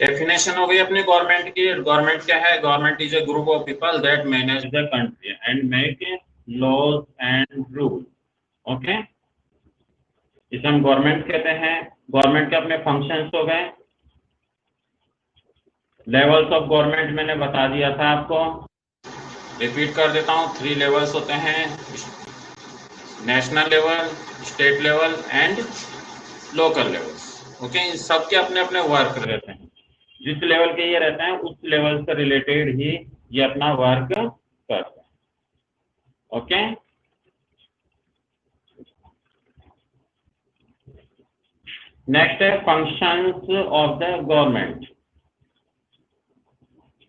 Definition हो गई अपनी गवर्नमेंट की। गवर्नमेंट क्या है? Government is a group of people that manage the country and make laws and rule. Okay, इसे हम गवर्नमेंट कहते हैं। गवर्नमेंट के अपने फंक्शंस हो गए। लेवल्स ऑफ गवर्नमेंट मैंने बता दिया था आपको, रिपीट कर देता हूँ। 3 लेवल्स होते हैं, national level, state level and local levels. Okay, इन सबके अपने अपने वर्क रहते हैं। जिस लेवल के ये रहते हैं उस लेवल से रिलेटेड ही ये अपना वर्क करते हैं। ओके, नेक्स्ट है फंक्शंस ऑफ द गवर्नमेंट।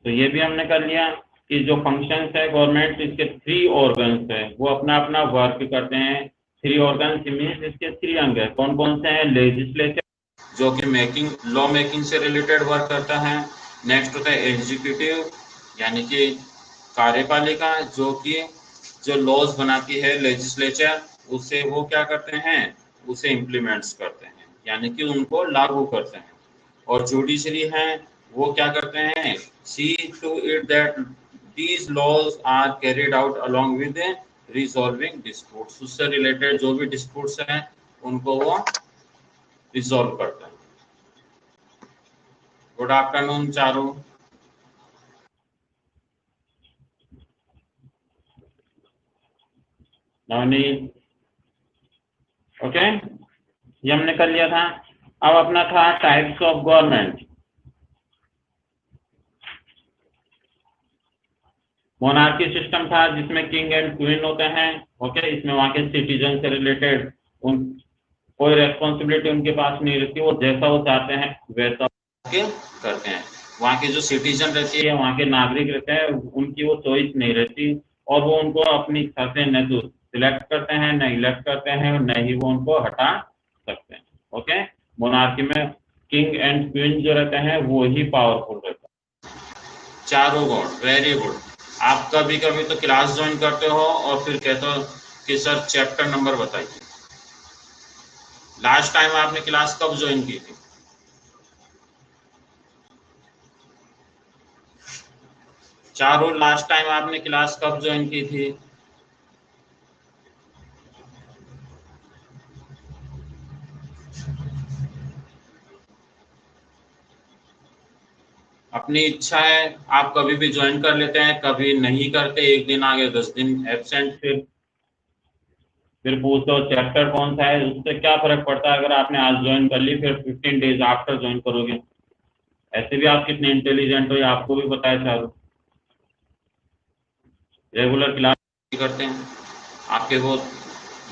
तो ये भी हमने कर लिया कि जो फंक्शंस है गवर्नमेंट, इसके 3 ऑर्गन्स है, वो अपना अपना वर्क करते हैं। 3 ऑर्गन्स मीन्स इसके 3 अंग है। कौन कौन से हैं? लेजिस्लेचर, जो कि लॉ मेकिंग से रिलेटेड वर्क करता है। नेक्स्ट होता है एग्जीक्यूटिव, यानी कि कार्यपालिका, जो लॉज बनाती है। लेजिस्लेचर, उसे वो क्या करते हैं? उसे इम्प्लीमेंट्स करते हैं, यानी कि उनको लागू करते हैं। और जुडिशरी है, वो क्या करते हैं? See to it that these laws are carried out along with resolving disputes. उससे रिलेटेड जो भी डिस्प्यूट्स हैं उनको वो रिजॉल्व करते हैं। Good afternoon Charu. Navneet, okay, ये हमने कर लिया था। अब अपना था types of government. Monarchy system था जिसमें किंग एंड क्वीन होते हैं। ओके, इसमें वहां के सिटीजन से रिलेटेड उन कोई रेस्पॉन्सिबिलिटी उनके पास नहीं रहती, वो जैसा वो चाहते हैं वैसा के करते हैं। वहाँ के जो सिटीजन रहती है, वहाँ के नागरिक रहते हैं, उनकी वो चॉइस नहीं रहती, और वो उनको अपनी इच्छा से न तो सिलेक्ट करते हैं, न इलेक्ट करते हैं, न ही वो उनको हटा सकते हैं। ओके, मोनार्की में किंग एंड क्वीन जो रहते हैं वो ही पावरफुल रहते हैं। चारों गॉड, वेरी गुड। आप कभी कभी तो क्लास ज्वाइन करते हो और फिर कहते हो कि सर चैप्टर नंबर बताइए। लास्ट टाइम आपने क्लास कब ज्वाइन की थी? चारों, लास्ट टाइम आपने क्लास कब ज्वाइन की थी? अपनी इच्छा है, आप कभी भी ज्वाइन कर लेते हैं, कभी नहीं करते, एक दिन आगे 10 दिन एब्सेंट, फिर पूछो चैप्टर कौन सा है। उससे क्या फर्क पड़ता है अगर आपने आज ज्वाइन कर ली फिर 15 डेज आफ्टर ज्वाइन करोगे? ऐसे भी आप कितने इंटेलिजेंट हो ये आपको भी पता है। चारों रेगुलर क्लास करते हैं, आपके वो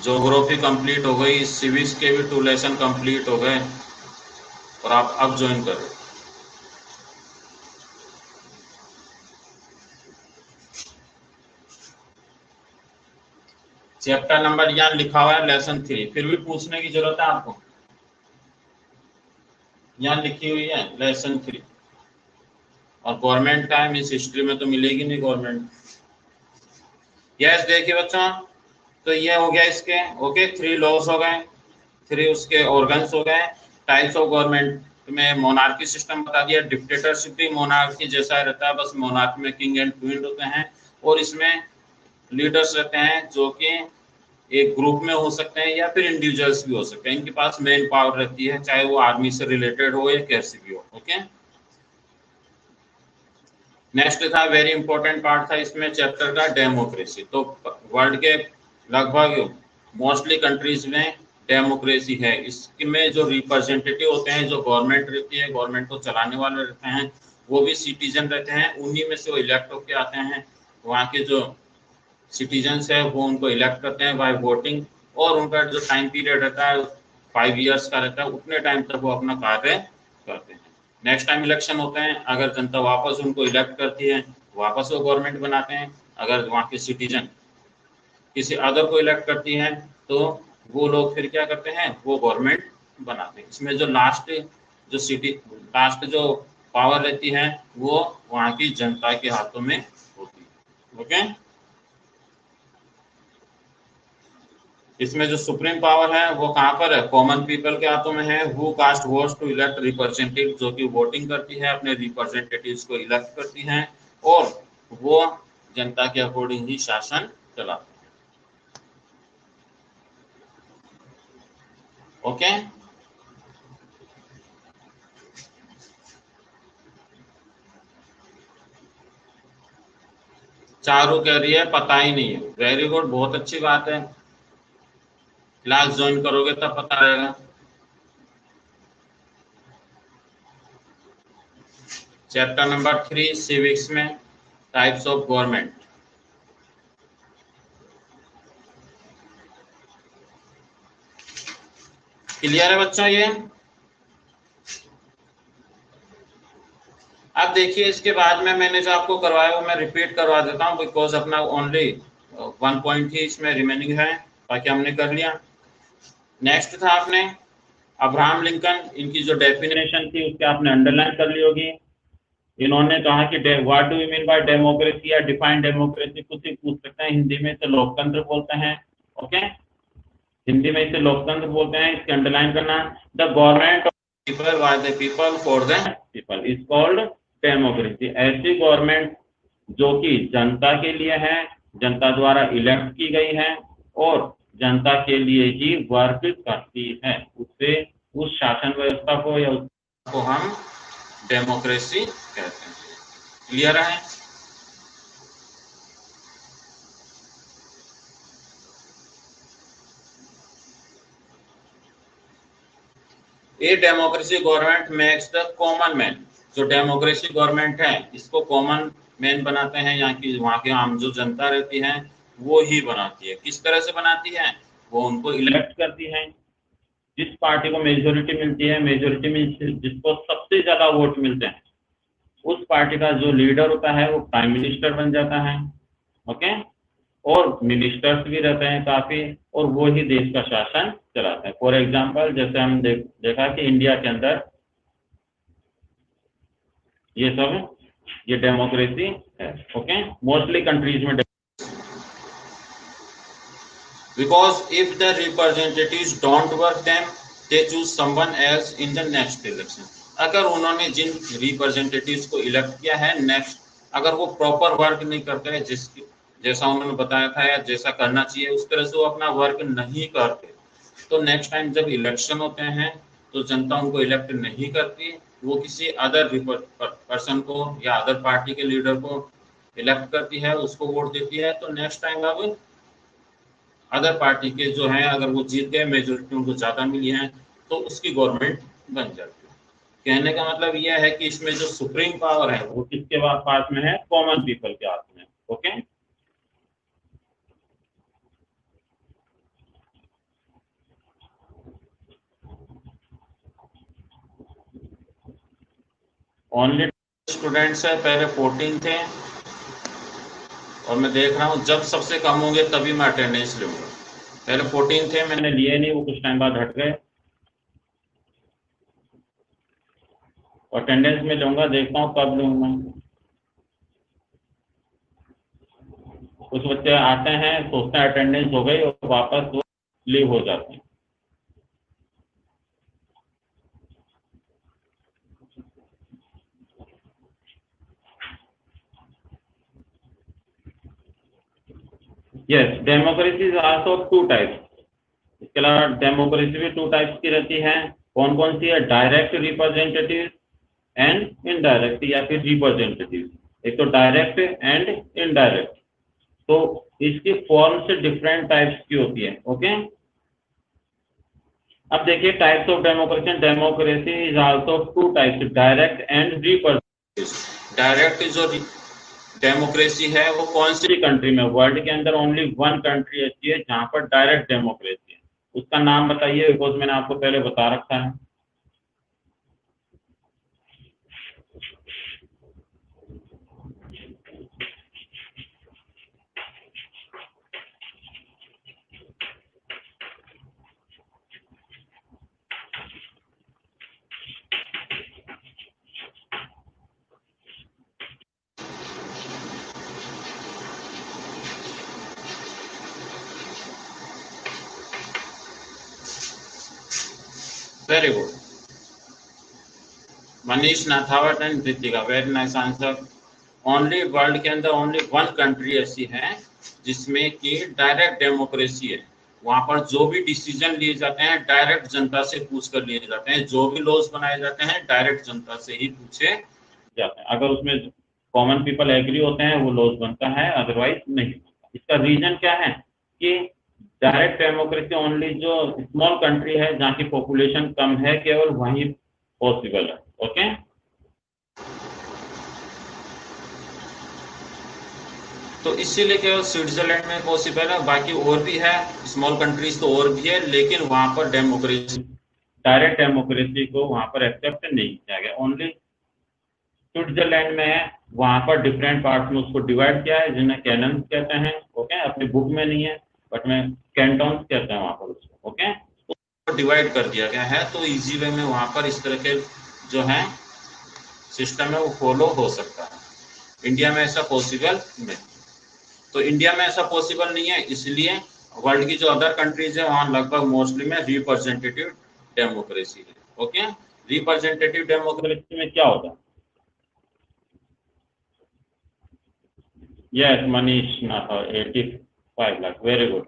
ज्योग्राफी कंप्लीट हो गई, सिविक्स के भी 2 लेसन कंप्लीट हो गए, और आप अब ज्वाइन कर रहे हो। चैप्टर नंबर यहाँ लिखा हुआ है लेसन 3, फिर भी पूछने की जरूरत है आपको? यहाँ लिखी हुई है लेसन 3, और गवर्नमेंट का है, मिस हिस्ट्री में तो मिलेगी नहीं गवर्नमेंट। यस, देखिए बच्चों, तो ये हो गया इसके। ओके, 3 लॉस हो गए, 3 उसके ऑर्गन्स हो गए। टाइप्स ऑफ गवर्नमेंट में मोनार्की सिस्टम बता दिया। डिक्टेटरशिप भी मोनार्की जैसा रहता है, बस मोनार्की में किंग एंड क्वीन होते हैं, और इसमें लीडर्स रहते हैं जो कि एक ग्रुप में हो सकते हैं या फिर इंडिविजुअल्स भी हो सकते हैं। इनके पास मेन पावर रहती है, चाहे वो आर्मी से रिलेटेड हो या कैसे भी हो। ओके, नेक्स्ट था, वेरी इंपॉर्टेंट पार्ट था इसमें चैप्टर का, डेमोक्रेसी। तो वर्ल्ड के लगभग मोस्टली कंट्रीज में डेमोक्रेसी है। इसमें जो रिप्रेजेंटेटिव होते हैं, जो गवर्नमेंट रहती है, गवर्नमेंट को चलाने वाले रहते हैं, वो भी सिटीजन रहते हैं, उन्हीं में से वो इलेक्ट होके आते हैं। वहाँ के जो सिटीजन्स है वो उनको इलेक्ट करते हैं बाय वोटिंग, और उनका जो टाइम पीरियड रहता है 5 ईयर्स का रहता है, उतने टाइम तक वो अपना कार्य करते हैं। नेक्स्ट टाइम इलेक्शन होते हैं, अगर जनता वापस उनको इलेक्ट करती है, वापस वो गवर्नमेंट बनाते हैं। अगर वहाँ के सिटीजन किसी अदर को इलेक्ट करती है तो वो लोग फिर क्या करते हैं, वो गवर्नमेंट बनाते हैं। इसमें जो लास्ट जो पावर रहती है वो वहाँ की जनता के हाथों में होती है। ओके, इसमें जो सुप्रीम पावर है वो कहाँ पर है? कॉमन पीपल के हाथों में है। Who cast votes to elect representative, जो कि वोटिंग करती है, अपने रिप्रेजेंटेटिव्स को इलेक्ट करती हैं और वो जनता के अकॉर्डिंग ही शासन चलाते हैं। ओके, चारू कह रही है पता ही नहीं है। वेरी गुड, बहुत अच्छी बात है। क्लास ज्वाइन करोगे तब पता रहेगा। चैप्टर नंबर 3 सिविक्स में टाइप्स ऑफ गवर्नमेंट। क्लियर है बच्चों ये? अब देखिए इसके बाद में मैंने जो आपको करवाया वो मैं रिपीट करवा देता हूँ, बिकॉज अपना ओनली 1 पॉइंट ही इसमें रिमेनिंग है, बाकी हमने कर लिया। नेक्स्ट था आपने अब्राहम लिंकन, इनकी जो डेफिनेशन थी उसके आपने अंडरलाइन कर ली होगी। इन्होंने कहा कि what do you mean by democracy या डिफाइन डेमोक्रेसी, कुछ ही पूछ सकते हैं। हिंदी में इसे लोकतंत्र बोलते हैं। ओके, हिंदी में इसे लोकतंत्र बोलते हैं। इसके अंडरलाइन करना, the government of people by the people for the people is called democracy. ऐसी गवर्नमेंट जो कि जनता के लिए है, जनता द्वारा इलेक्ट की गई है और जनता के लिए ही वर्क करती है, उससे उस शासन व्यवस्था को या उसको हम डेमोक्रेसी कहते हैं। क्लियर है? A democracy government makes the common man. जो डेमोक्रेसी गवर्नमेंट है इसको कॉमन मैन बनाते हैं, यहाँ की वहाँ के आम जो जनता रहती है वो ही बनाती है। किस तरह से बनाती है? वो उनको इलेक्ट करती है। जिस पार्टी को मेजोरिटी मिलती है, मेजोरिटी में जिसको सबसे ज्यादा वोट मिलते हैं, उस पार्टी का जो लीडर होता है वो प्राइम मिनिस्टर बन जाता है। ओके, और मिनिस्टर्स भी रहते हैं काफी, और वो ही देश का शासन चलाते हैं। फॉर एग्जाम्पल जैसे हम देखा कि इंडिया के अंदर ये डेमोक्रेसी है। ओके, मोस्टली कंट्रीज में। Because if the representatives don't work them they choose someone else in the next election. अगर उन्होंने जिन रिप्रेजेंटेटिव्स को इलेक्ट किया है, नेक्स्ट अगर वो प्रॉपर वर्क नहीं करते हैं, जैसा उन्होंने बताया था या जैसा करना चाहिए उस तरह से वो अपना वर्क नहीं करते, तो नेक्स्ट टाइम जब इलेक्शन होते हैं तो जनता उनको इलेक्ट नहीं करती, वो किसी अदर पर्सन को या अदर पार्टी के लीडर को इलेक्ट करती है, उसको वोट देती है। तो नेक्स्ट टाइम अब अदर पार्टी के जो हैं अगर वो जीत गए, मेजोरिटी उनको ज्यादा मिली है, तो उसकी गवर्नमेंट बन जाती है। कहने का मतलब यह है कि इसमें जो सुप्रीम पावर है वो किसके पास में है? कॉमन पीपल के हाथ में। ओके, ओनली स्टूडेंट्स है, पहले 14 थे और मैं देख रहा हूँ जब सबसे कम होंगे तभी मैं अटेंडेंस लूंगा। पहले 14 थे, मैंने लिए नहीं, वो कुछ टाइम बाद हट गए। अटेंडेंस में लूंगा, देखता हूँ कब लूंगा। कुछ बच्चे आते हैं, सोचते हैं अटेंडेंस हो गई और वापस वो लीव हो जाते हैं। Yes, democracy is also 2 types. इसके अलावा डेमोक्रेसी भी 2 टाइप्स की रहती है। कौन कौन सी है? डायरेक्ट रिप्रेजेंटेटिव एंड इनडायरेक्ट, या फिर रिप्रेजेंटेटिव। एक तो डायरेक्ट एंड इनडायरेक्ट, तो इसकी फॉर्म से डिफरेंट टाइप्स की होती है। ओके, अब देखिए types of democracy. Democracy is also 2 types, direct and representative. Direct जो डेमोक्रेसी है वो कौन सी कंट्री में? वर्ल्ड के अंदर ओनली 1 कंट्री ऐसी है जहां पर डायरेक्ट डेमोक्रेसी है। उसका नाम बताइए, बिकॉज मैंने आपको पहले बता रखा है। Very good, Manish Nathawat and Kritika, very nice answer. Only world के अंदर ओनली वन कंट्री ऐसी है जिसमें कि डायरेक्ट डेमोक्रेसी है। वहां पर जो भी डिसीजन लिए जाते हैं डायरेक्ट जनता से पूछ कर लिए जाते हैं, जो भी लॉज बनाए जाते हैं डायरेक्ट जनता से ही पूछे जाते हैं। अगर उसमें कॉमन पीपल एग्री होते हैं वो लॉज बनता है, अदरवाइज नहीं बनता। इसका रीजन क्या है कि डायरेक्ट डेमोक्रेसी ओनली जो स्मॉल कंट्री है जहाँ की पॉपुलेशन कम है केवल वहीं पॉसिबल है। ओके, तो इसीलिए केवल स्विट्जरलैंड में पॉसिबल है, बाकी और भी है स्मॉल कंट्रीज तो और भी है, लेकिन वहां पर डेमोक्रेसी डायरेक्ट डेमोक्रेसी को वहां पर एक्सेप्ट नहीं किया गया। ओनली स्विट्जरलैंड में है, वहां पर डिफरेंट पार्ट्स में उसको डिवाइड किया है जिन्हें कैनन कहते हैं। ओके, अपनी बुक में नहीं है बट में कैंटोन्स कहते हैं वहां पर उसको। ओके, तो डिवाइड कर दिया गया है, तो इजी वे में वहां पर इस तरह के जो है सिस्टम है वो फॉलो हो सकता है। इंडिया में ऐसा पॉसिबल नहीं, तो इंडिया में ऐसा पॉसिबल नहीं है, इसलिए वर्ल्ड की जो अदर कंट्रीज है वहां लगभग मोस्टली में रिप्रेजेंटेटिव डेमोक्रेसी है। ओके, रिप्रेजेंटेटिव डेमोक्रेसी में क्या होता है? यस, मनीष नाथा 85 लाख, वेरी गुड।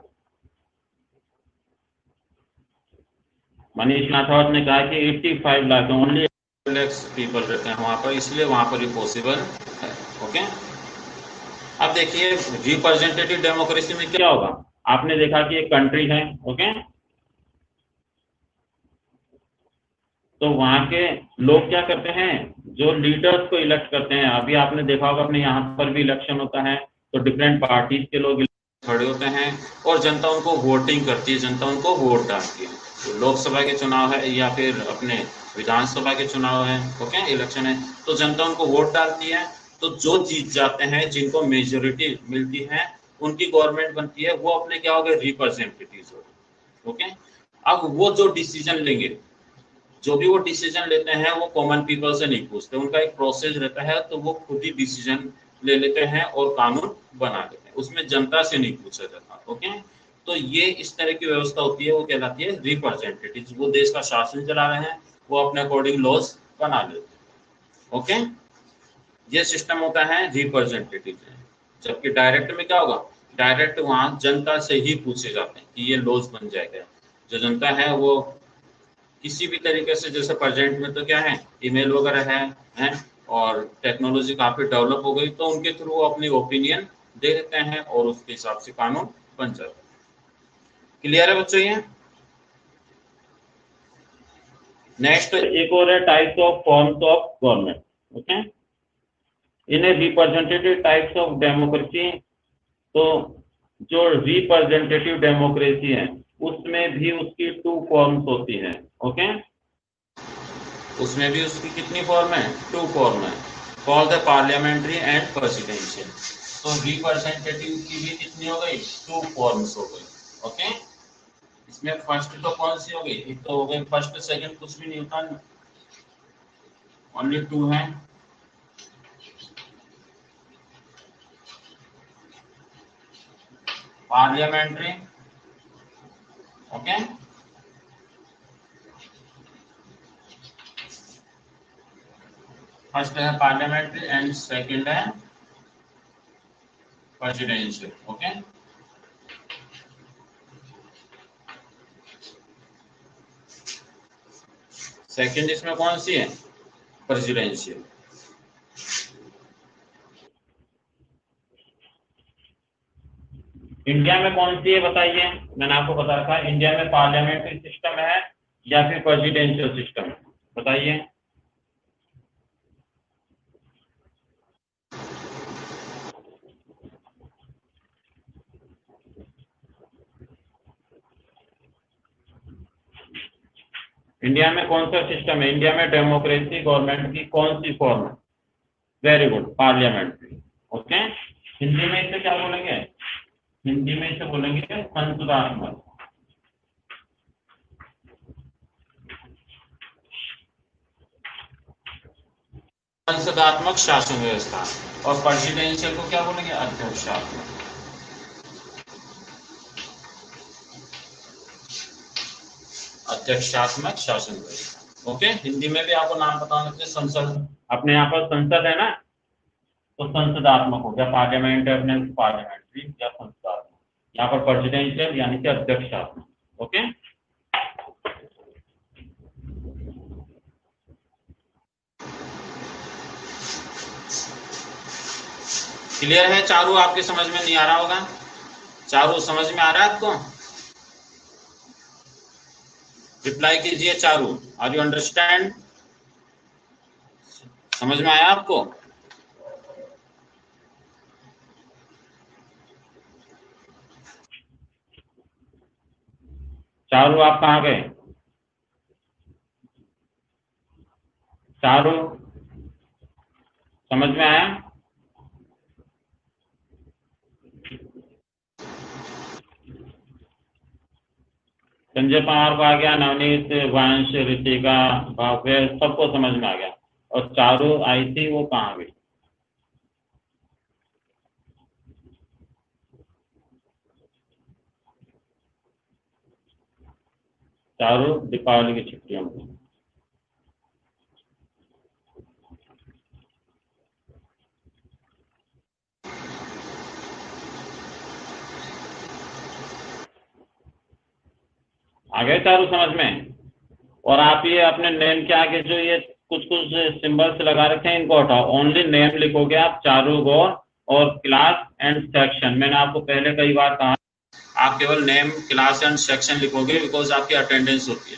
मनीष नाथावत ने कहा कि 85 लाख ओनली पीपल रहते हैं वहां पर, इसलिए वहां पर ही पॉसिबल है। ओके, अब देखिए रिप्रेजेंटेटिव डेमोक्रेसी में क्या होगा। आपने देखा कि एक कंट्री है, ओके, तो वहां के लोग क्या करते हैं, जो लीडर्स को इलेक्ट करते हैं। अभी आपने देखा होगा अपने यहाँ पर भी इलेक्शन होता है तो डिफरेंट पार्टीज के लोग खड़े होते हैं और जनता उनको वोटिंग करती है, जनता उनको वोट डालती है। तो लोकसभा के चुनाव है या फिर अपने विधानसभा के चुनाव है, ओके, इलेक्शन है, तो जनता उनको वोट डालती है। तो जो जीत जाते हैं, जिनको मेजोरिटी मिलती है, उनकी गवर्नमेंट बनती है, वो अपने क्या हो गए, रिप्रेजेंटेटिव हो गए। ओके, अब वो जो डिसीजन लेंगे, जो भी वो डिसीजन लेते हैं वो कॉमन पीपल से नहीं पूछते, उनका एक प्रोसेस रहता है, तो वो खुद ही डिसीजन ले लेते हैं और कानून बना लेते हैं, उसमें जनता से नहीं पूछा जाता। ओके, तो ये इस तरह की व्यवस्था होती है, वो कहलाती है रिप्रेजेंटेटिव। वो देश का शासन चला रहे हैं, वो अपने अकॉर्डिंग लॉज बना लेते हैं। ओके, ये सिस्टम होता है रिप्रेजेंटेटिव। जबकि डायरेक्ट में क्या होगा, डायरेक्ट वहां जनता से ही पूछे जाते हैं कि ये लॉज बन जाएगा। जो जनता है वो किसी भी तरीके से, जैसे प्रेजेंट में तो क्या है, ईमेल वगैरह है और टेक्नोलॉजी काफी डेवलप हो गई, तो उनके थ्रू वो अपनी ओपिनियन दे देते हैं और उसके हिसाब से कानून बन जाता है। क्लियर है बच्चों? ये नेक्स्ट एक और है types of forms of government. Okay, इन्हें रिप्रेजेंटेटिव टाइप्स ऑफ डेमोक्रेसी, तो जो रिप्रेजेंटेटिव डेमोक्रेसी है उसमें भी उसकी 2 फॉर्म्स होती है। ओके, उसमें भी उसकी कितनी फॉर्म है, 2 फॉर्म है, call the parliamentary and presidential. तो रिप्रेजेंटेटिव की भी कितनी हो गई, 2 फॉर्म्स हो गई। ओके, इसमें फर्स्ट तो कौन सी हो गई, एक तो हो गई फर्स्ट, सेकंड कुछ भी नहीं होता, ओनली 2 है। पार्लियामेंट्री, ओके, फर्स्ट है पार्लियामेंट्री एंड सेकंड है प्रेसिडेंशियल। ओके, सेकंड इसमें कौन सी है, प्रेसिडेंशियल। इंडिया में कौन सी है बताइए? मैंने आपको बता रखा है, इंडिया में पार्लियामेंट्री सिस्टम है या फिर प्रेसिडेंशियल सिस्टम है, बताइए। इंडिया में कौन सा सिस्टम है, इंडिया में डेमोक्रेसी गवर्नमेंट की कौन सी फॉर्म है? Very good, parliamentary. Okay, Hindi में इसे क्या बोलेंगे, हिंदी में इसे बोलेंगे संसदात्मक। संसदात्मक शासन व्यवस्था। और प्रेसिडेंशियल को क्या बोलेंगे, अध्यक्षात्मक। अध्यक्षात्मक शासन व्यवस्था। ओके, हिंदी में भी आपको नाम पता होना चाहिए। संसद, अपने यहाँ पर संसद है ना, तो संसदात्मक हो गया, पार्लियामेंट है अपने, पार्लियामेंट्री या संसदात्मक। यहाँ पर प्रेसिडेंशियल यानी कि अध्यक्षात्मक। ओके, क्लियर है? चारू आपके समझ में नहीं आ रहा होगा? चारू समझ में आ रहा है आपको? रिप्लाई कीजिए चारू, आर यू अंडरस्टैंड? समझ में आया आपको? चारू आप कहाँ गए? चारू समझ में आया? संजय पवार को आ गया, नवनीत, वंश, ऋतिका, भव्य, सबको समझ में आ गया। और चारू आई थी, वो कहाँ गई? चारू दीपावली की छुट्टियों में। आ गए चारू समझ में? और आप ये अपने नेम के आगे जो ये कुछ कुछ सिंबल्स लगा रखे हैं, इनको हटाओ, ओनली नेम लिखोगे आप, चारू गौर, और क्लास एंड सेक्शन। मैंने आपको पहले कई बार कहा, आप केवल नेम, क्लास एंड सेक्शन लिखोगे, बिकॉज आपकी अटेंडेंस होती है।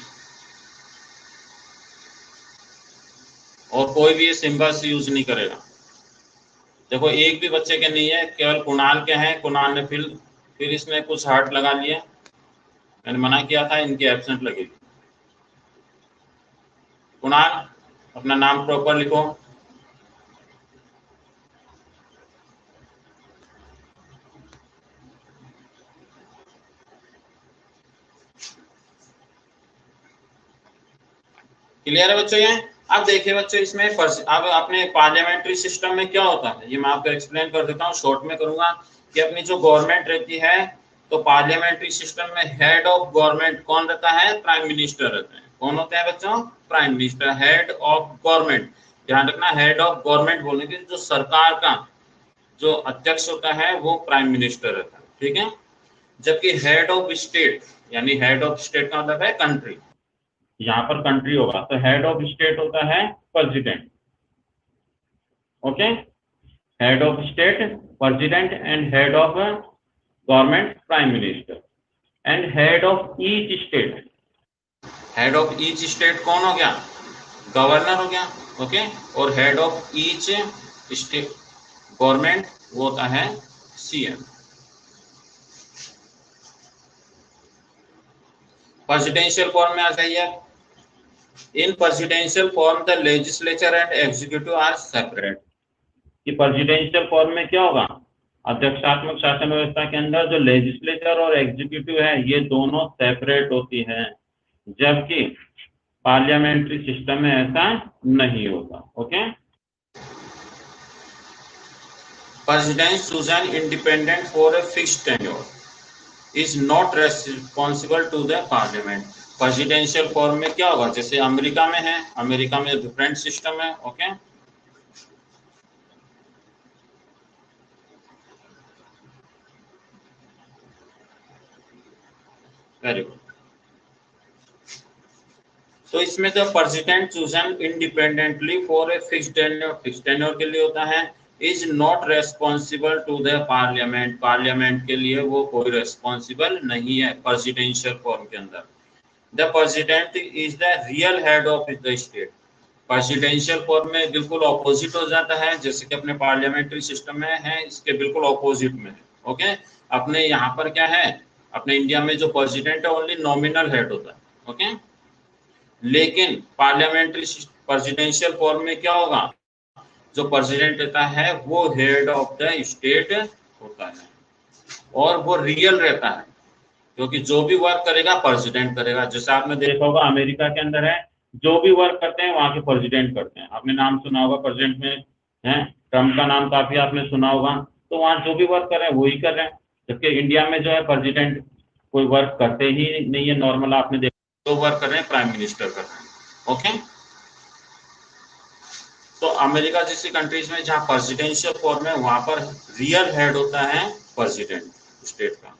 और कोई भी ये सिंबल्स यूज नहीं करेगा। देखो, एक भी बच्चे के नहीं है, केवल कुणाल के हैं। कुणाल ने फिर इसमें कुछ हार्ट लगा लिए। मैंने मना किया था, इनकी एब्सेंट लगेगी। कुणाल, अपना नाम प्रॉपर लिखो। क्लियर है बच्चों? ये अब देखिए बच्चों, इसमें अब अपने पार्लियामेंट्री सिस्टम में क्या होता है, ये मैं आपको एक्सप्लेन कर देता हूँ, शॉर्ट में करूंगा। कि अपनी जो गवर्नमेंट रहती है, तो पार्लियामेंट्री सिस्टम में हेड ऑफ गवर्नमेंट कौन रहता है? प्राइम मिनिस्टर रहते हैं। कौन होते हैं बच्चों? Prime minister, head of government. ध्यान रखना, हेड ऑफ गवर्नमेंट बोलने के जो सरकार का जो अध्यक्ष होता है वो प्राइम मिनिस्टर रहता है। ठीक है? जबकि हेड ऑफ स्टेट, यानी हेड ऑफ स्टेट का मतलब है कंट्री, यहाँ पर कंट्री होगा, तो हेड ऑफ स्टेट होता है president. Okay, head of state president, and head of government prime minister, and head of each state, head of each state कौन हो गया? गवर्नर हो गया। ओके, और head of each state government वो होता है सीएम। प्रेसिडेंशियल फॉर्म में आ जाइए। In presidential form the legislature and executive are separate. कि प्रेसिडेंशियल फॉर्म में क्या होगा? अध्यक्षात्मक शासन व्यवस्था के अंदर जो लेजिस्लेचर और एग्जीक्यूटिव है, ये दोनों सेपरेट होती हैं, जबकि पार्लियामेंट्री सिस्टम में ऐसा नहीं होता। Okay, president chosen independent for a fixed tenure is not responsible to the parliament. Presidential form में क्या होगा? जैसे अमेरिका में है, अमेरिका में डिफरेंट सिस्टम है। Okay, very good. तो इसमें the president chosen independently for a fixed tenure, fixed tenure के लिए होता है, is not responsible to the parliament, parliament के लिए वो कोई रेस्पॉन्सिबल नहीं है प्रेसिडेंशियल फॉर्म के अंदर। The president is the real head of the state. Presidential form में बिल्कुल ऑपोजिट हो जाता है, जैसे कि अपने पार्लियामेंट्री सिस्टम में है, इसके बिल्कुल ऑपोजिट में है। ओके, अपने यहाँ पर क्या है, अपने इंडिया में जो प्रेसिडेंट है ओनली नॉमिनल हेड होता है। ओके, लेकिन पार्लियामेंट्री प्रेसिडेंशियल फॉर्म में क्या होगा? जो प्रेसिडेंट रहता है वो हेड ऑफ द स्टेट होता है, और वो रियल रहता है, क्योंकि जो भी वर्क करेगा प्रेसिडेंट करेगा। जैसे आपने देखा होगा अमेरिका के अंदर है, जो भी वर्क करते हैं वहां के प्रेसिडेंट करते हैं। आपने नाम सुना होगा प्रेसिडेंट में है, ट्रम्प का नाम काफी आपने सुना होगा। तो वहां जो भी वर्क कर रहे हैं वही कर रहे हैं। जबकि इंडिया में जो है प्रेसिडेंट कोई वर्क करते ही नहीं है, नॉर्मल आपने देखा। जो वर्क कर रहे हैं प्राइम मिनिस्टर कर रहे हैं। ओके, तो अमेरिका जैसी कंट्रीज में जहां प्रेसिडेंशियल फॉर्म है वहां पर रियल हेड होता है प्रेसिडेंट स्टेट का,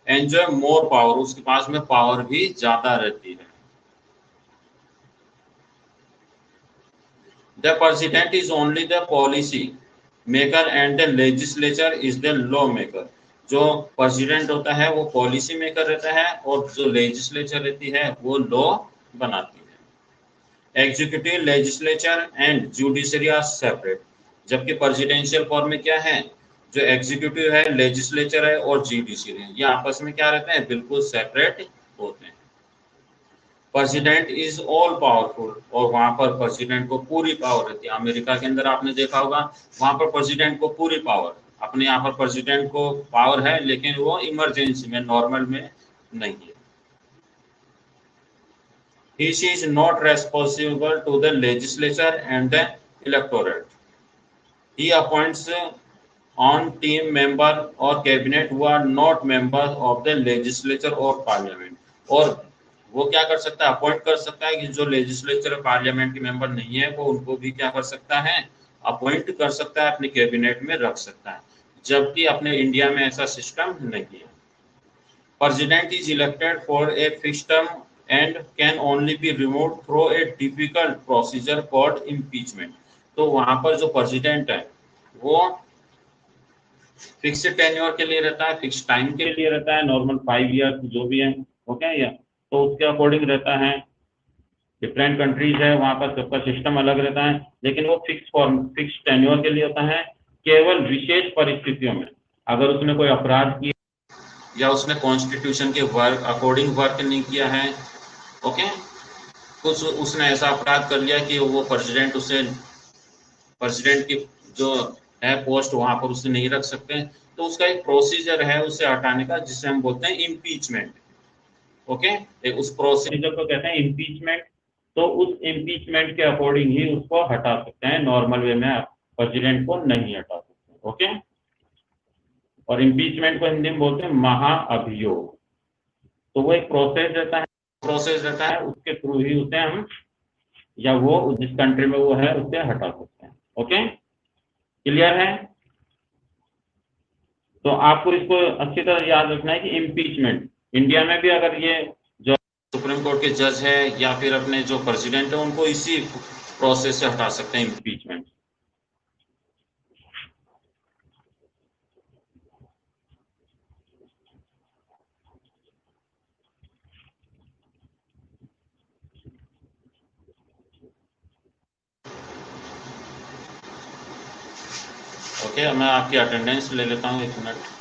एंजॉय मोर पावर, उसके पास में पावर भी ज्यादा रहती है। The president is only the policy maker and the legislature is the law maker. जो प्रेसिडेंट होता है वो पॉलिसी मेकर रहता है और जो लेजिस्लेचर रहती है वो लॉ बनाती है। Executive, legislature and judiciary are separate. जबकि प्रेसिडेंशियल फॉर्म में क्या है, जो एग्जीक्यूटिव है, लेजिस्लेचर है और जुडिशरी है, ये आपस में क्या रहते हैं, बिल्कुल सेपरेट होते हैं। प्रेसिडेंट इज ऑल पावरफुल, और वहां पर प्रेसिडेंट को पूरी पावर रहती है। अमेरिका के अंदर आपने देखा होगा वहां पर प्रेसिडेंट को पूरी पावर, अपने यहाँ पर प्रेसिडेंट को पावर है लेकिन वो इमरजेंसी में, नॉर्मल में नहीं है। He is not responsible to the legislature and the electorate. He appoints on team member or cabinet who are not members of the legislature or parliament. और वो क्या कर सकता है, अपॉइंट कर सकता है कि जो लेजिस्लेचर और पार्लियामेंट के मेंबर नहीं है वो उनको भी क्या कर सकता है, अपॉइंट कर सकता है, अपने कैबिनेट में रख सकता है। जबकि अपने इंडिया में ऐसा सिस्टम नहीं है। President is elected for a fixed term and can only be removed through a difficult procedure called impeachment. तो वहां पर जो प्रेसिडेंट है वो फिक्स टेन्योर के लिए रहता है, फिक्स टाइम के लिए रहता है, नॉर्मल 5 ईयर्स जो भी है, ओके, या तो उसके अकॉर्डिंग रहता है। डिफरेंट कंट्रीज है वहां पर सबका सिस्टम अलग रहता है, लेकिन वो फिक्स फॉर्म, फिक्स टेन्योर के लिए होता है। केवल विशेष परिस्थितियों में, अगर उसने कोई अपराध किया या उसने कॉन्स्टिट्यूशन के वर्क अकॉर्डिंग वर्क नहीं किया है, ओके, कुछ उसने ऐसा अपराध कर लिया कि वो प्रेसिडेंट उसे, प्रेसिडेंट की जो है पोस्ट वहां पर उसे नहीं रख सकते, तो उसका एक प्रोसीजर है उसे हटाने का, जिसे हम बोलते हैं इम्पीचमेंट। ओके, उस प्रोसीजर को कहते हैं इम्पीचमेंट। तो उस इम्पीचमेंट के अकॉर्डिंग ही उसको हटा सकते हैं, नॉर्मल वे में प्रेसिडेंट को नहीं हटा सकते। ओके, और इम्पीचमेंट को हिंदी में बोलते हैं महाअभियोग। तो वो एक प्रोसेस रहता है, उसके थ्रू ही उसे हम, या वो जिस कंट्री में वो है उसे हटा सकते हैं। ओके, क्लियर है? तो आपको इसको अच्छी तरह याद रखना है कि इम्पीचमेंट इंडिया में भी, अगर ये जो सुप्रीम कोर्ट के जज है या फिर अपने जो प्रेसिडेंट है उनको इसी प्रोसेस से हटा सकते हैं, इम्पीचमेंट। ओके, मैं आपकी अटेंडेंस ले लेता हूँ, 1 मिनट।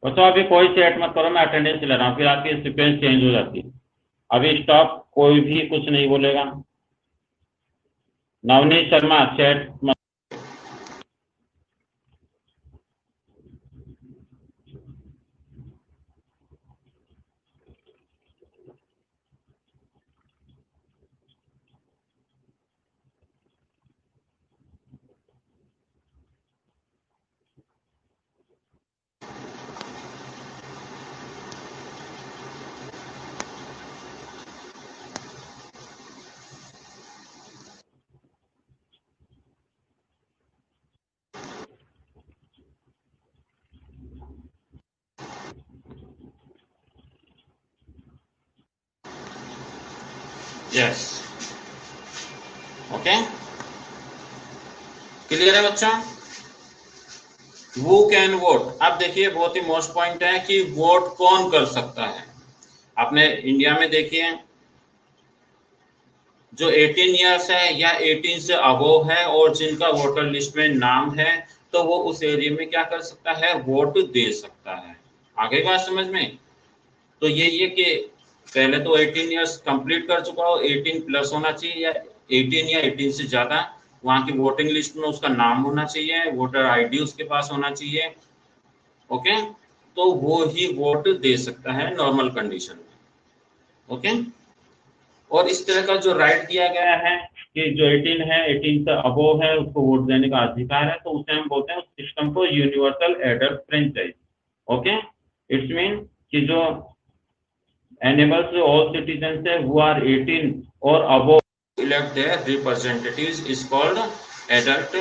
बच्चों अभी कोई चैट मत करो, मैं अटेंडेंस ले रहा हूँ, फिर आपकी सीक्वेंस चेंज हो जाती है। अभी स्टॉप, कोई भी कुछ नहीं बोलेगा। नवनीत शर्मा चैट मत। यस, ओके, क्लियर है बच्चा? वो कैन वोट। अब देखिए बहुत ही मोस्ट पॉइंट है कि वोट कौन कर सकता है। आपने इंडिया में देखिए जो 18 ईयर्स है या 18 से अबोव है और जिनका वोटर लिस्ट में नाम है, तो वो उस एरिया में क्या कर सकता है, वोट दे सकता है। आगे बात समझ में? तो ये कि पहले तो 18 ईयर्स कंप्लीट कर चुका हो, 18 प्लस होना चाहिए या 18 या 18 से ज्यादा, वहां की वोटिंग लिस्ट में उसका नाम होना चाहिए, वोटर आईडी उसके पास होना चाहिए। ओके, तो वो ही वोट दे सकता है नॉर्मल कंडीशन में। ओके, और इस तरह का जो राइट दिया गया है कि जो 18 है, 18 से अबोव है, उसको वोट देने का अधिकार है, तो उसे हम बोलते हैं उस सिस्टम को universal adult franchise. Okay, it's mean कि जो enables all citizens who are 18 or above elect their representatives is called adult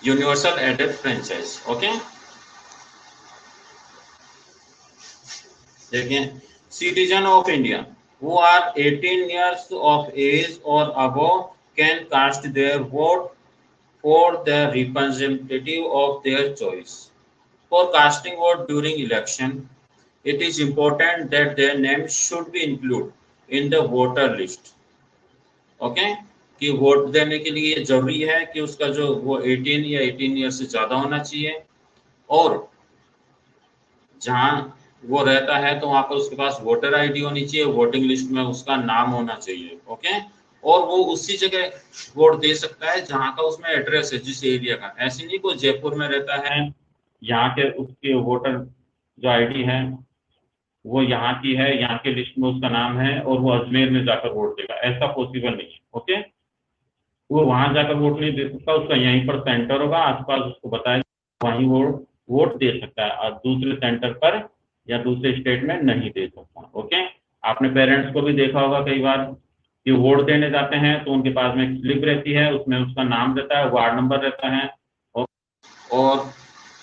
universal adult franchise। Okay, देखिए, citizen of India who are 18 years of age or above can cast their vote for the representative of their choice। For casting vote during election, it is important that their name should be included in the voter list। Okay, कि vote देने के लिए जरूरी है कि उसका जो वो 18 या 18 ईयर से ज्यादा होना चाहिए, और जहां वो रहता है तो वहां पर उसके पास वोटर आईडी होनी चाहिए, वोटिंग लिस्ट में उसका नाम होना चाहिए। ओके, और वो उसी जगह वोट दे सकता है जहां का उसमें एड्रेस है, जिस एरिया का। ऐसे नहीं कोई जयपुर में रहता है, यहाँ के उसके वोटर जो आईडी है वो यहाँ की है, यहाँ के लिस्ट में उसका नाम है, और वो अजमेर में जाकर वोट देगा, ऐसा पॉसिबल नहीं है। ओके, वो वहां जाकर वोट नहीं दे सकता, उसका यहीं पर सेंटर होगा, आसपास उसको बताया वहीं वो वोट दे सकता है, और दूसरे सेंटर पर या दूसरे स्टेट में नहीं दे सकता। ओके, आपने पेरेंट्स को भी देखा होगा कई बार कि वोट देने जाते हैं तो उनके पास में एक स्लिप रहती है, उसमें उसका नाम रहता है, वार्ड नंबर रहता है, और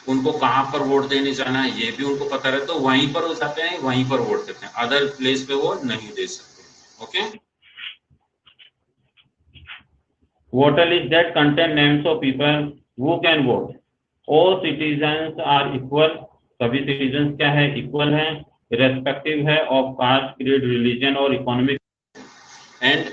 उनको कहाँ पर वोट देने जाना है ये भी उनको पता रहता है, तो वहीं पर वो जाते हैं, वहीं पर वोट देते हैं, अदर प्लेस पे वो नहीं दे सकते। Okay, voter list that contain names of people who can vote। all citizens are equal। सभी citizens क्या है, equal है, irrespective है of caste, creed, religion और economic, and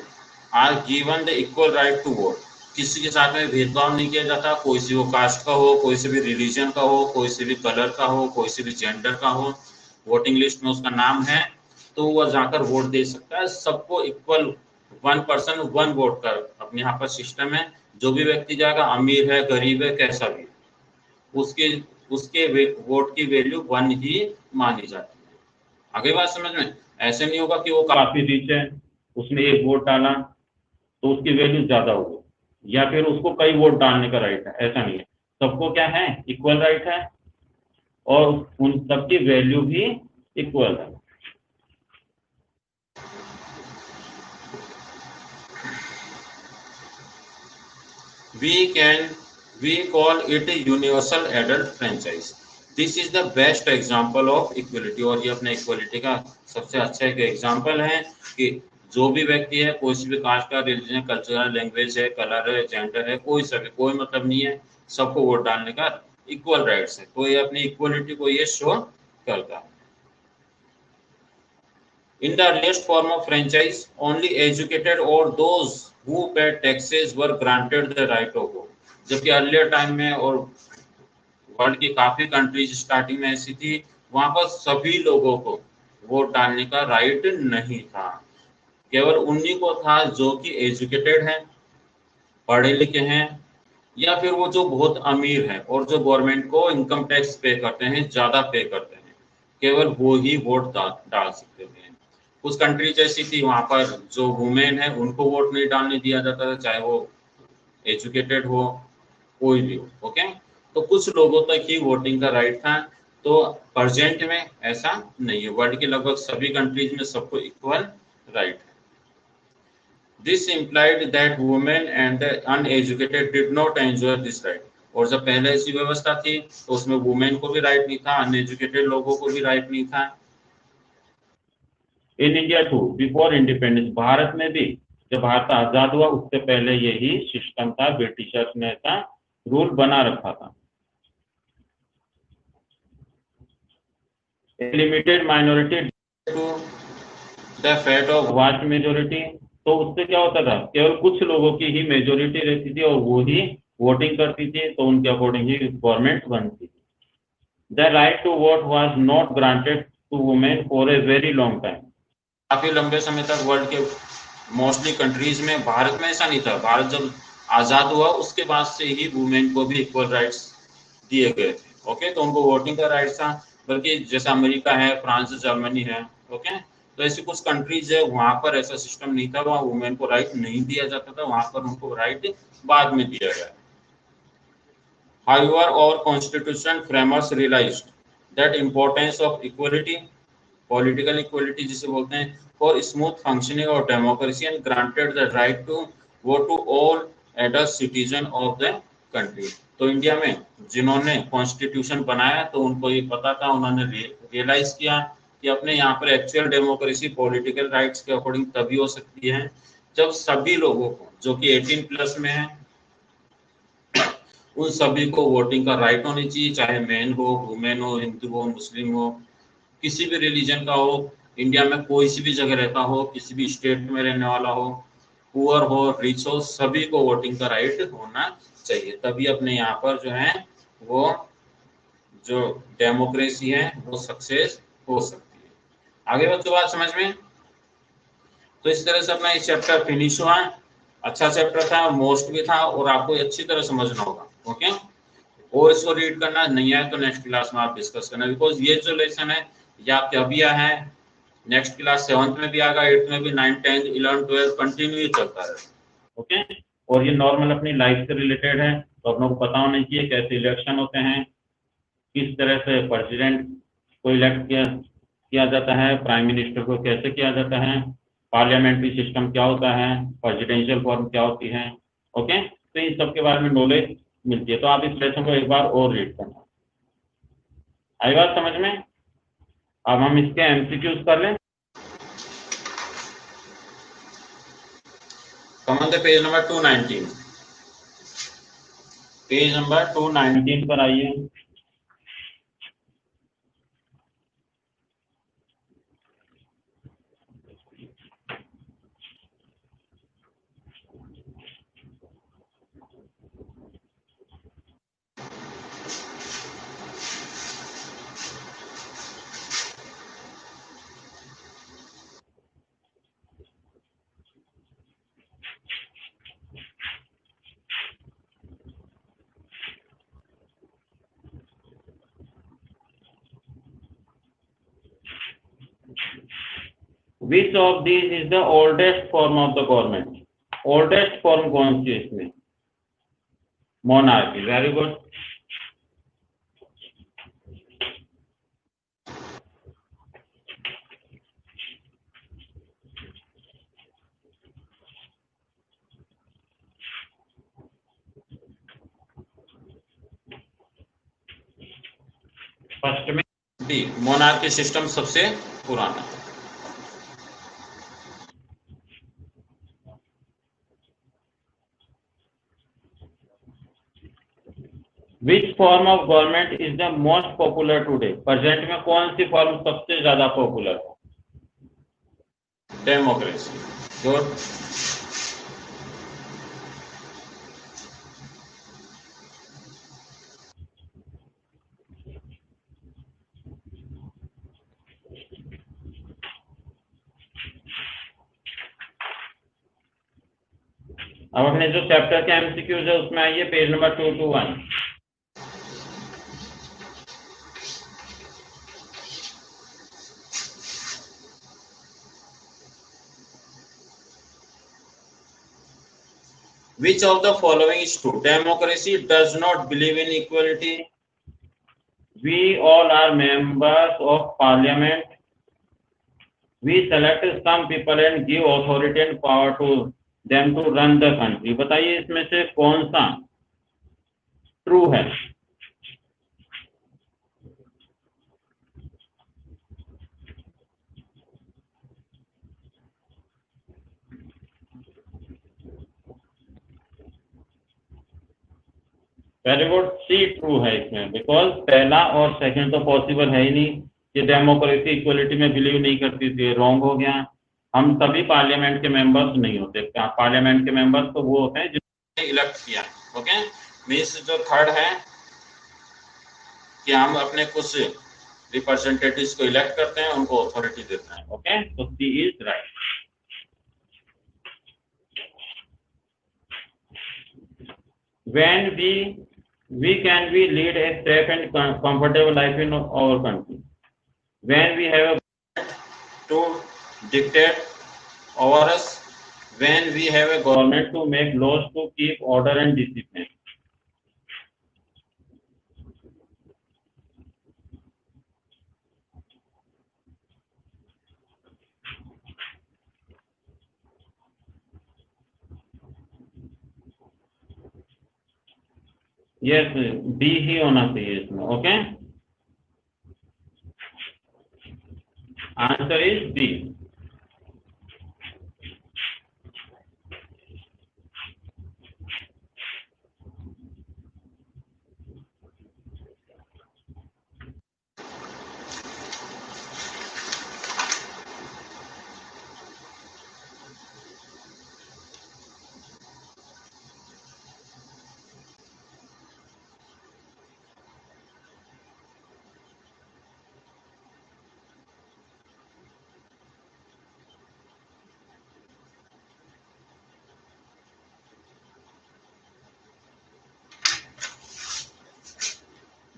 are given the equal right to vote। किसी के साथ में भेदभाव नहीं किया जाता, कोई से वो कास्ट का हो, कोई से भी रिलीजन का हो, कोई से भी कलर का हो, कोई से भी जेंडर का हो, वोटिंग लिस्ट में उसका नाम है तो वह जाकर वोट दे सकता है। सबको इक्वल, 1 पर्सन 1 वोट का अपने यहाँ पर सिस्टम है। जो भी व्यक्ति जाएगा, अमीर है, गरीब है, कैसा भी, उसके उसके वोट की वैल्यू 1 ही मानी जाती है। आगे बात समझ में? ऐसे नहीं होगा कि वो काफी रिच है, उसने एक वोट डाला तो उसकी वैल्यू ज्यादा होगी, या फिर उसको कई वोट डालने का राइट है, ऐसा नहीं है। सबको क्या है, इक्वल राइट है, और उन सबकी वैल्यू भी इक्वल है। we call it a universal adult franchise। this is the best example of equality। और ये अपने इक्वलिटी का सबसे अच्छा एक एग्जाम्पल है कि जो भी व्यक्ति है, कोई सी भी कास्ट का, रिलीजन, कल्चर, लैंग्वेज है, कलर है, जेंडर है, कोई सा भी, कोई मतलब नहीं है, सबको वोट डालने का इक्वल राइट्स है। तो ये अपनी इक्वलिटी को ये शो करता है। In the earliest form of franchise, only educated or those who paid taxes were granted the right of vote। जबकि अर्लियर टाइम में और वर्ल्ड की काफी कंट्रीज स्टार्टिंग में ऐसी थी, वहां पर सभी लोगों को वोट डालने का राइट नहीं था, केवल उन्हीं को था जो कि एजुकेटेड हैं, पढ़े लिखे हैं, या फिर वो जो बहुत अमीर है और जो गवर्नमेंट को इनकम टैक्स पे करते हैं, ज्यादा पे करते हैं, केवल वो ही वोट डाल सकते थे। कुछ कंट्री जैसी थी, वहां पर जो वुमेन है उनको वोट नहीं डालने दिया जाता था, चाहे वो एजुकेटेड हो, कोई भी हो। ओके, तो कुछ लोगों तक ही वोटिंग का राइट था। तो प्रेजेंट में ऐसा नहीं है, वर्ल्ड की लगभग सभी कंट्रीज में सबको इक्वल राइट है। This implied that women and the uneducated did not enjoy this right. और जब पहले ऐसी व्यवस्था थी तो उसमें वुमेन को भी राइट नहीं था, अनएजुकेटेड लोगों को भी राइट नहीं था। In India to before independence, Bharat में भी जब भारत आजाद हुआ उससे पहले यही सिस्टम था, ब्रिटिशर्स ने ऐसा रूल बना रखा था। Limited minority to the fate of vast majority. तो उससे क्या होता था, केवल कुछ लोगों की ही मेजोरिटी रहती थी और वो ही वोटिंग करती थी, तो उनके अकॉर्डिंग ही गवर्नमेंट बनती थी। The right to vote was not granted to women for a very long time. काफी लंबे समय तक वर्ल्ड के मोस्टली कंट्रीज में, भारत में ऐसा नहीं था। भारत जब आजाद हुआ उसके बाद से ही वुमेन को भी इक्वल राइट्स दिए गए थे। ओके, तो उनको वोटिंग का राइट था। बल्कि जैसे अमेरिका है, फ्रांस, जर्मनी है, ओके, तो ऐसी कुछ कंट्रीज है वहां पर ऐसा सिस्टम नहीं था, वहां वुमेन को राइट नहीं दिया जाता था, वहां पर उनको राइट बाद में दिया गया। However, our constitution framers realized that importance of equality, political equality जिसे बोलते हैं, for smooth functioning of democracy and granted the right to vote to all adult citizen of the country। तो इंडिया में जिन्होंने कॉन्स्टिट्यूशन बनाया तो उनको ये पता था, उन्होंने रियलाइज किया कि अपने यहाँ पर एक्चुअल डेमोक्रेसी पॉलिटिकल राइट्स के अकॉर्डिंग तभी हो सकती है जब सभी लोगों को जो कि 18+ में है उन सभी को वोटिंग का राइट होनी चाहिए, चाहे मैन हो, वुमेन हो, हिंदू हो, मुस्लिम हो, किसी भी रिलीजन का हो, इंडिया में कोई सी भी जगह रहता हो, किसी भी स्टेट में रहने वाला हो, पुअर हो, रिच हो, सभी को वोटिंग का राइट होना चाहिए। तभी अपने यहाँ पर जो है वो जो डेमोक्रेसी है वो सक्सेस हो सकती है। आगे बच्चों बात समझ में? तो इस तरह से अपना ये चैप्टर फिनिश हुआ। अच्छा चैप्टर था, मोस्ट भी था और आपको अच्छी तरह समझना होगा। ओके, और इसको रीड करना नहीं आए तो नेक्स्ट क्लास में आप डिस्कस करना, बिकॉज ये जो लेसन है ये आपके अभी आया है, नेक्स्ट क्लास 7th में भी आएगा, 8th में भी, 9th 10th 11th 12th continue चलता है। ओके, और ये नॉर्मल अपनी लाइफ से रिलेटेड है, तो अपनों को पता होना चाहिए कैसे इलेक्शन होते हैं, किस तरह से प्रेसिडेंट को इलेक्ट किया जाता है, प्राइम मिनिस्टर को कैसे किया जाता है, पार्लियामेंट्री सिस्टम क्या होता है, प्रेसिडेंशियल फॉर्म क्या होती है। ओके, तो इन सब के बारे में नॉलेज मिलती है। तो आप इस लेसन को एक बार और रीड करना। आई बात समझ में? अब हम इसके एमसीक्यूज कर लें। Come on the page number 219, page number 219 पर आइए। Which of these is the oldest form of the government? Oldest form कौन सी है इसमें? मोनार्की। Very good. फर्स्ट में डी, मोनार्की सिस्टम सबसे पुराना। Which form of government is the most popular today? Present में कौन सी फॉर्म सबसे ज्यादा पॉपुलर है? डेमोक्रेसी। गुड। अब अपने जो चैप्टर के एमसीक्यूज है उसमें आइए, page number 221। Which of the following is true? Democracy does not believe in equality. We all are members of parliament. We select some people and give authority and power to them to run the country. बताइए इसमें से कौन सा true है? Very good, C true है इसमें, because पहला और सेकंड तो पॉसिबल है ही नहीं कि डेमोक्रेसी इक्वलिटी में बिलीव नहीं करती थी, रॉन्ग हो गया। हम सभी पार्लियामेंट के मेंबर्स नहीं होते। पार्लियामेंट के मेंबर्स तो वो होते हैं जिन्होंने इलेक्ट किया। ओके, मीन्स जो थर्ड है कि हम अपने कुछ रिप्रेजेंटेटिव्स को इलेक्ट करते हैं, उनको अथॉरिटी देते हैं। ओके, तो C is right. When we can we lead a safe and comfortable life in our country when we have a to dictate over us, when we have a government to make laws to keep order and discipline. Yes, D ही होना चाहिए इसमें। Okay, answer is D।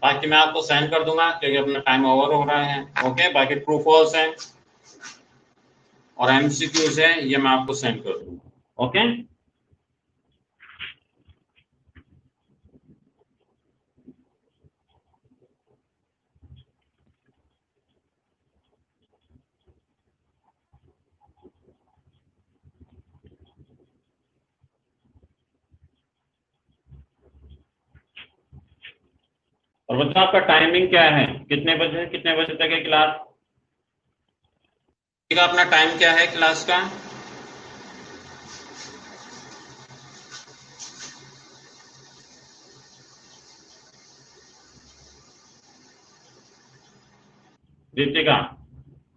बाकी मैं आपको send कर दूंगा क्योंकि अपना टाइम ओवर हो रहा है। ओके, बाकी ट्रू फॉल्स है और एमसीक्यूज है, ये मैं आपको सेंड कर दूंगा। ओके, और बच्चों आपका टाइमिंग क्या है, कितने बजे तक है क्लास? अपना टाइम क्या है क्लास का? Ritika,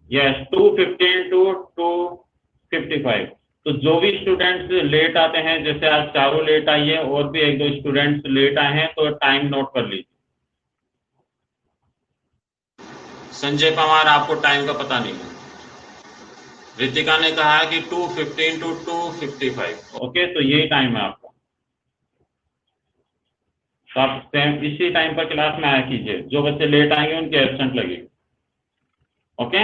yes, 2:15 to 2:55। तो जो भी स्टूडेंट्स लेट आते हैं, जैसे आज चारों लेट आई है और भी एक दो स्टूडेंट्स लेट आए हैं, तो टाइम नोट कर लीजिए। संजय कुमार, आपको टाइम का पता नहीं है। रितिका ने कहा कि 2:15 to 2:55। ओके, तो यही टाइम है आपका। तो आप सेम इसी टाइम पर क्लास में आया कीजिए। जो बच्चे लेट आएंगे उनकी एब्सेंट लगेगी। ओके।